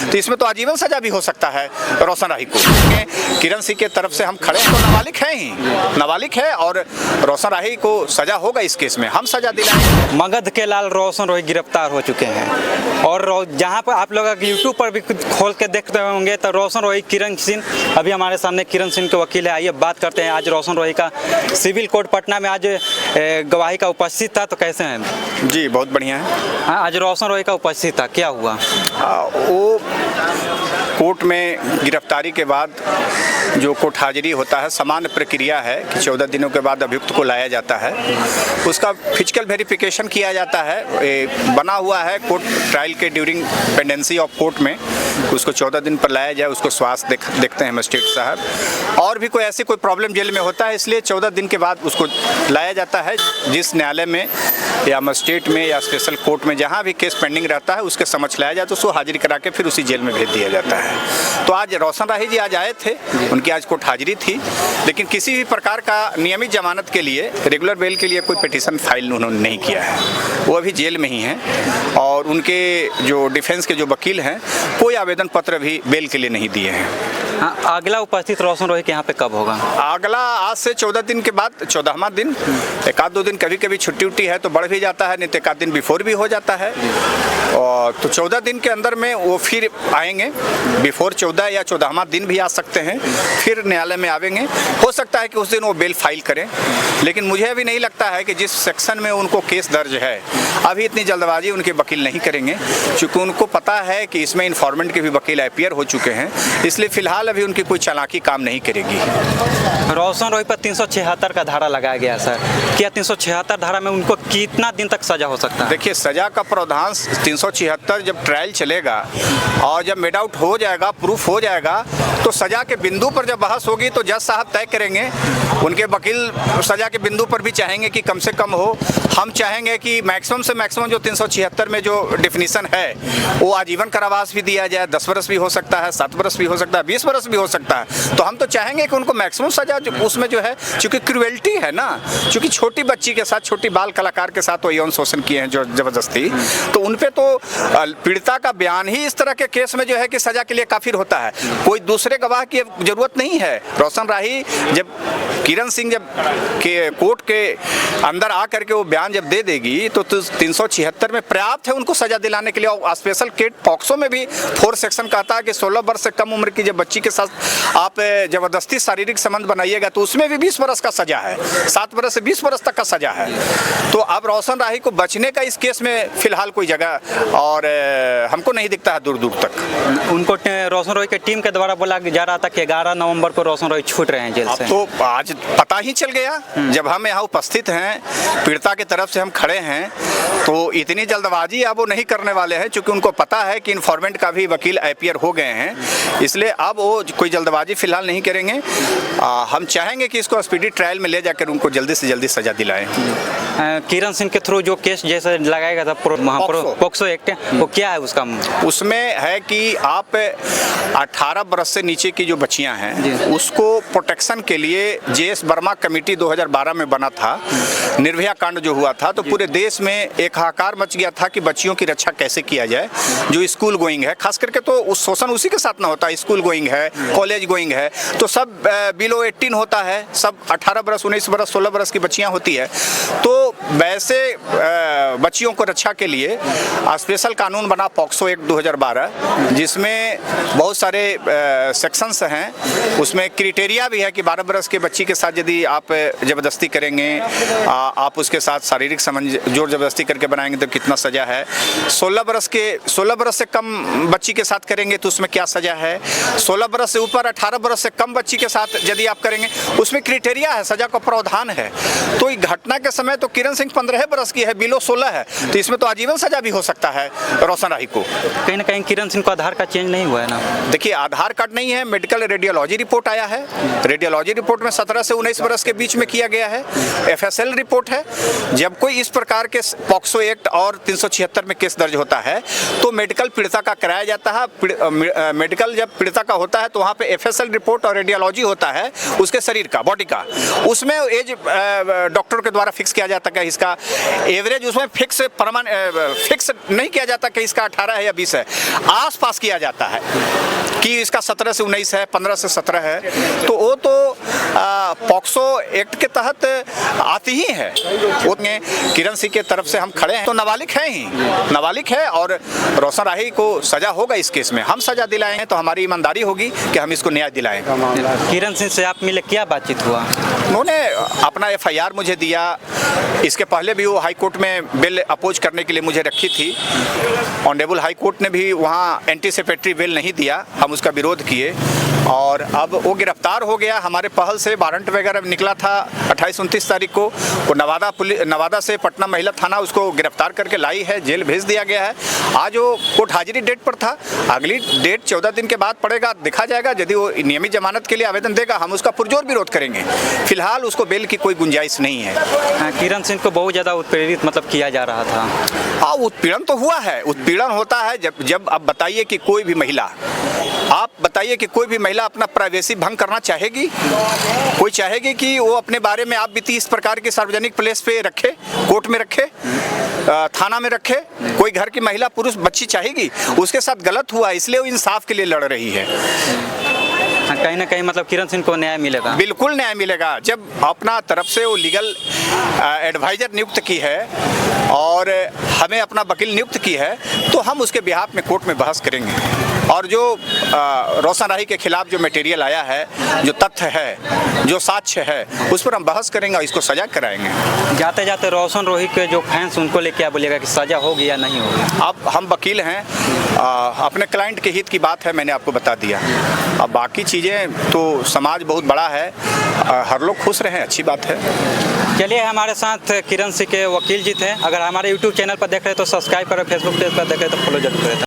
तो इसमें तो आजीवन सजा भी हो सकता है रोशन राही को। किरण सिंह के तरफ से हम खड़े हैं, तो नाबालिग है ही, नाबालिग है, और रोशन राही को सजा होगा इस केस में, हम सजा दिलाएंगे। मगध के लाल रोशन रोही गिरफ्तार हो चुके हैं, और जहाँ पर आप लोग यूट्यूब पर भी खोल के देखते होंगे तो रोशन रोही, किरण सिंह, अभी हमारे सामने किरण सिंह के वकील है, आइए बात करते हैं। आज रोशन रोही का सिविल कोर्ट पटना में आज गवाही का उपस्थित था, तो कैसे हैं? जी बहुत बढ़िया है। हाँ, आज रोशन रोही का उपस्थित था, क्या हुआ? वो कोर्ट में गिरफ्तारी के बाद जो कोर्ट हाजिरी होता है, सामान्य प्रक्रिया है कि 14 दिनों के बाद अभियुक्त को लाया जाता है, उसका फिजिकल वेरिफिकेशन किया जाता है। बना हुआ है कोर्ट ट्रायल के ड्यूरिंग पेंडेंसी ऑफ कोर्ट में, उसको 14 दिन पर लाया जाए, उसको स्वास्थ्य देखते हैं मजिस्ट्रेट साहब, और भी कोई ऐसी कोई प्रॉब्लम जेल में होता है, इसलिए 14 दिन के बाद उसको लाया जाता है जिस न्यायालय में या मजिस्ट्रेट में या स्पेशल कोर्ट में जहाँ भी केस पेंडिंग रहता है उसके समक्ष लाया जाता है, उसको हाजिरी करा के फिर उसी जेल में भेज दिया जाता है। तो आज रोशन राही जी आज आए थे, उनकी आज कोर्ट हाजिरी थी, लेकिन किसी भी प्रकार का नियमित जमानत के लिए, रेगुलर बेल के लिए कोई पिटीशन फाइल उन्होंने नहीं किया है, वो अभी जेल में ही हैं, और उनके जो डिफेंस के जो वकील हैं कोई आवेदन पत्र भी बेल के लिए नहीं दिए हैं। हाँ, अगला उपस्थित रोशन रोही के यहाँ पे कब होगा? अगला आज से 14 दिन के बाद, 14वां दिन, एक आध दो दिन कभी कभी छुट्टी उट्टी है तो बढ़ भी जाता है, नहीं तो एक आध दिन बिफोर भी हो जाता है, और तो 14 दिन के अंदर में वो फिर आएंगे, बिफोर 14 या 14वां दिन भी आ सकते हैं, फिर न्यायालय में आवेंगे। हो सकता है कि उस दिन वो बेल फाइल करें, लेकिन मुझे अभी नहीं लगता है कि जिस सेक्शन में उनको केस दर्ज है अभी इतनी जल्दबाजी उनके वकील नहीं करेंगे, क्योंकि उनको पता है कि इसमें इन्फॉर्मेंट के भी वकील अपीयर हो चुके हैं, इसलिए फिलहाल अभी उनकी कोई चालाकी काम नहीं करेगी। रोशन रोही पर 376 का धारा लगाया गया सर, क्या 376 धारा में उनको कितना दिन तक सजा हो सकता है? देखिए, सजा का प्रावधान 376 जब ट्रायल चलेगा और जब मेड आउट हो जाएगा, प्रूफ हो जाएगा, तो सजा के बिंदु पर जब बहस होगी तो जज साहब तय करेंगे। उनके वकील सजा के बिंदु पर भी चाहेंगे कि कम से कम हो, हम चाहेंगे कि मैक्सिमम से मैक्सिमम जो 376 में जो डिफिनीशन है वो आजीवन कारावास भी दिया जाए, 10 वर्ष भी हो सकता है, 7 वर्ष भी हो सकता है, 20 वर्ष भी हो सकता है। तो हम तो चाहेंगे कि उनको मैक्सिमम सजा उसमें जो है, चूंकि क्रूएल्टी है ना, चूंकि छोटी बच्ची के साथ, छोटी बाल कलाकार के साथ वो यौन शोषण किए हैं जो जबरदस्ती, तो उन पे तो पीड़िता का बयान ही इस तरह के केस में जो है कि सजा के लिए काफिर होता है, कोई दूसरे गवाह की जरूरत नहीं है। रोशन राही जब किरण सिंह जब के कोर्ट के अंदर आकर के वो बयान जब दे देगी तो 376 में पर्याप्त है उनको सजा दिलाने के लिए। और स्पेशल केट पॉक्सो में भी 4 सेक्शन कहता है कि 16 वर्ष से कम उम्र की जब बच्ची के साथ आप जबरदस्ती शारीरिक संबंध बनाइएगा तो उसमें भी 20 वर्ष का सजा है, 7 वर्ष से 20 वर्ष तक का सजा है। तो अब रोशन राही को बचने का इस केस में फिलहाल कोई जगह और हमको नहीं दिखता है दूर दूर तक। उनको रोशन रोही के टीम के द्वारा बोला जा रहा था कि 11 नवंबर को रोशन रोही छूट रहे हैं जेल से। तो आज पता ही चल गया जब हम यहाँ उपस्थित हैं, पीड़िता की तरफ से हम खड़े हैं, तो इतनी जल्दबाजी अब वो नहीं करने वाले हैं, क्योंकि उनको पता है कि इन्फॉर्मेंट का भी वकील अपीयर हो गए हैं, इसलिए अब वो कोई जल्दबाजी फिलहाल नहीं करेंगे। हम चाहेंगे कि इसको स्पीडी ट्रायल में ले जाकर उनको जल्दी से जल्दी सजा दिलाएं। किरण सिंह के थ्रू जो केस जैसे लगाएगा था पॉक्सो एक्ट, वो क्या है उसका? उसमें है कि आप 18 वर्ष से नीचे की जो बच्चियां हैं उसको प्रोटेक्शन के लिए JS वर्मा कमेटी 2012 में बना था। निर्भया कांड जो हुआ था तो पूरे देश में एक हाहाकार मच गया था कि बच्चियों की रक्षा कैसे किया जाए, जो स्कूल गोइंग है, खास करके तो उस शोषण उसी के साथ ना होता है, स्कूल गोइंग है, कॉलेज गोइंग है, तो सब बिलो 18 होता है, सब 18 वर्ष, 19 वर्ष, 16 वर्ष की बच्चियां होती है। तो वैसे बच्चियों को रक्षा के लिए स्पेशल कानून बना पॉक्सो एक्ट 2012, जिसमें बहुत सारे सेक्शंस हैं। उसमें क्राइटेरिया भी है कि 12 वर्ष के बच्ची के साथ यदि आप जबरदस्ती करेंगे, आप उसके साथ शारीरिक संबंध जोर जबरदस्ती करके बनाएंगे तो कितना सजा है, 16 वर्ष से कम बच्ची के साथ करेंगे तो उसमें क्या सजा है, 16 वर्ष से ऊपर 18 वर्ष से कम बच्ची के साथ यदि आप करेंगे उसमें क्राइटेरिया है, सजा का प्रावधान है। तो इस घटना के समय तो किरण सिंह 15 वर्ष की है, बिलो 16 है, तो इसमें तो आजीवन सजा भी हो सकता है रोशन राही को। कहीं ना कहीं किरण सिंह को आधार कार्ड चेंज नहीं हुआ है ना? देखिए, आधार कार्ड नहीं है, मेडिकल रेडियोलॉजी रेडियोलॉजी रिपोर्ट आया है। रेडियोलॉजी रिपोर्ट में 17 से 19 वर्ष के बीच में किया गया है। FSL रिपोर्ट है। जब कोई इस प्रकार के पॉक्सो एक्ट और 376 में केस दर्ज होता है तो मेडिकल पीड़िता का कराया जाता है। मेडिकल जब पीड़िता का होता है तो वहाँ पे FSL रिपोर्ट और रेडियोलॉजी होता है उसके शरीर का, बॉडी का। उसमें एज डॉक्टर के द्वारा फिक्स किया जाता है, इसका एवरेज उसमें फिक्स नहीं किया जाता कि इसका 18 है या 20 है, आस पास किया जाता है कि इसका 17 से 19 है, 15 से 17 है। तो वो तो पॉक्सो एक्ट के तहत आती ही है। उसमें किरण सिंह के तरफ से हम खड़े हैं तो नाबालिग है ही, नाबालिग है और रोशन राही को सजा होगा इस केस में। हम सजा दिलाएं तो हमारी ईमानदारी होगी कि हम इसको न्याय दिलाएं। किरण सिंह से आप मिले, क्या बातचीत हुआ? उन्होंने अपना FIR मुझे दिया। इसके पहले भी वो हाई कोर्ट में बेल अपोज करने के लिए मुझे रखी थी। ऑनरेबल हाई कोर्ट ने भी वहाँ एंटीसिपेटरी बेल नहीं दिया, हम उसका विरोध किए और अब वो गिरफ्तार हो गया। हमारे पहल से वारंट वगैरह निकला था 28-29 तारीख को। वो नवादा से पटना महिला थाना उसको गिरफ्तार करके लाई है, जेल भेज दिया गया है। आज वो कोर्ट हाजिरी डेट पर था, अगली डेट 14 दिन के बाद पड़ेगा, देखा जाएगा। यदि वो नियमित जमानत के लिए आवेदन देगा हम उसका पुरजोर विरोध करेंगे। फिलहाल उसको बेल की कोई गुंजाइश नहीं है। किरण सिंह को बहुत ज़्यादा उत्पीड़ित किया जा रहा था। हाँ, उत्पीड़न तो हुआ है। उत्पीड़न होता है जब आप बताइए कि कोई भी महिला, आप बताइए कि कोई भी महिला अपना प्राइवेसी भंग करना चाहेगी? कोई चाहेगी कि वो अपने बारे में आप बीती इस प्रकार के सार्वजनिक प्लेस पे रखे, कोर्ट में रखे, थाना में रखे? कोई घर की महिला, पुरुष, बच्ची चाहेगी? उसके साथ गलत हुआ इसलिए वो इंसाफ के लिए लड़ रही है। कहीं ना कहीं किरण सिंह को न्याय मिलेगा? बिल्कुल न्याय मिलेगा। जब अपना तरफ से वो लीगल एडवाइजर नियुक्त की है और हमें अपना वकील नियुक्त की है तो हम उसके बिहाफ में कोर्ट में बहस करेंगे। और जो रोशन राही के खिलाफ जो मटेरियल आया है, जो तथ्य है, जो साक्ष्य है, उस पर हम बहस करेंगे और इसको सजा कराएंगे। जाते जाते रोशन राही के जो फैंस उनको लेके क्या बोलिएगा कि सजा होगी या नहीं होगी? अब हम वकील हैं, अपने क्लाइंट के हित की बात है, मैंने आपको बता दिया। अब बाकी चीज़ें तो समाज बहुत बड़ा है, हर लोग खुश रहें, अच्छी बात है। चलिए, हमारे साथ किरण सिंह के वकील जी थे। अगर हमारे YouTube चैनल पर देख रहे हैं तो सब्सक्राइब करें, फेसबुक पेज पर देख रहे हैं तो फॉलो जरूर करें।